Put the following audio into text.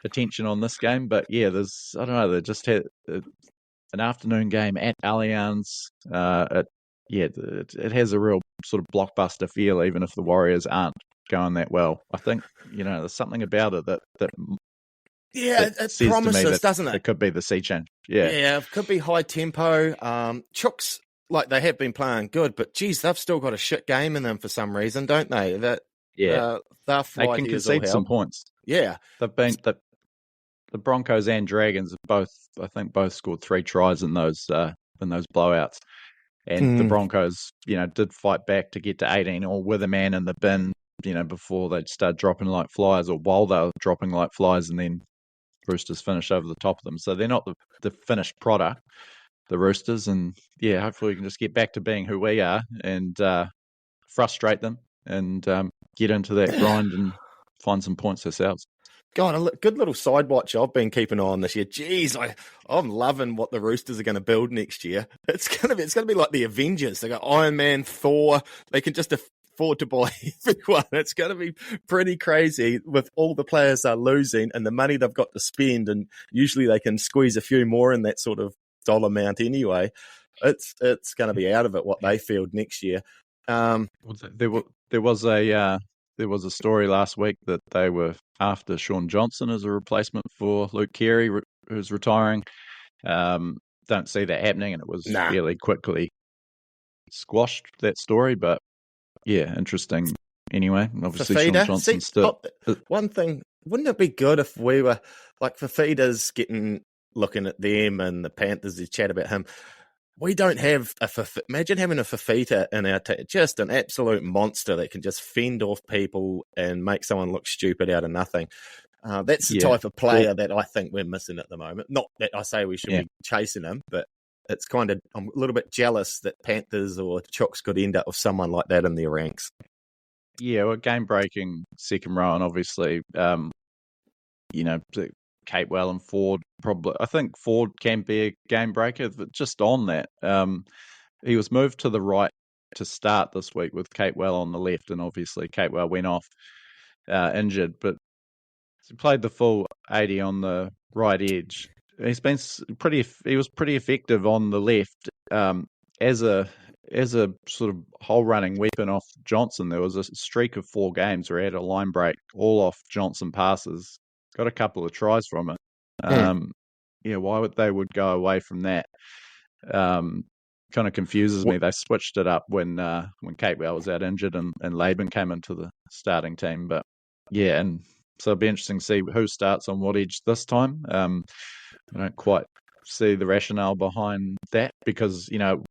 attention on this game. But yeah, I don't know, they just had an afternoon game at Allianz. It has a real sort of blockbuster feel, even if the Warriors aren't going that well. I think, there's something about it that it says promises, to me that doesn't it? It could be the sea change. Yeah. Yeah, it could be high tempo. Chooks, like, they have been playing good, but geez, they've still got a shit game in them for some reason, don't they? They're They flighty can as all concede hell. some points. Yeah. They've been the Broncos and Dragons have both scored 3 tries in those blowouts. And the Broncos, did fight back to get to 18 or with a man in the bin, before they'd start dropping like flies, or while they were dropping like flies, and then Roosters finish over the top of them. So they're not the finished product, the Roosters. And yeah, hopefully we can just get back to being who we are and frustrate them and get into that grind and find some points ourselves. God, a good little side watch I've been keeping an eye on this year. Jeez, I'm loving what the Roosters are going to build next year. It's going to be like the Avengers. They got Iron Man, Thor. They can just afford to buy everyone. It's going to be pretty crazy with all the players they're losing and the money they've got to spend. And usually they can squeeze a few more in that sort of dollar amount anyway. It's going to be out of it what they field next year. There was a story last week that they were after Sean Johnson as a replacement for Luke Keary, who's retiring. Don't see that happening, and it was fairly quickly squashed, that story. But yeah, interesting. Anyway, obviously Sean Johnson's still. One thing, wouldn't it be good if we were like Fafita's looking at them and the Panthers? They chat about him. We don't have imagine having a Fafita in our team, just an absolute monster that can just fend off people and make someone look stupid out of nothing. That's the type of player that I think we're missing at the moment. Not that I say we should be chasing him, but it's kind of, I'm a little bit jealous that Panthers or Chooks could end up with someone like that in their ranks. Yeah, well, game-breaking second row, and obviously, Capewell and Ford probably. I think Ford can be a game breaker, but just on that, he was moved to the right to start this week with Capewell on the left, and obviously Capewell went off injured, but he played the full 80 on the right edge. He was pretty effective on the left as a sort of hole running weapon off Johnson. There was a streak of 4 games where he had a line break all off Johnson passes. Got a couple of tries from it. Why they would go away from that kind of confuses me. They switched it up when Capewell was out injured and Laban came into the starting team. But yeah, and so it'll be interesting to see who starts on what edge this time. I don't quite see the rationale behind that because,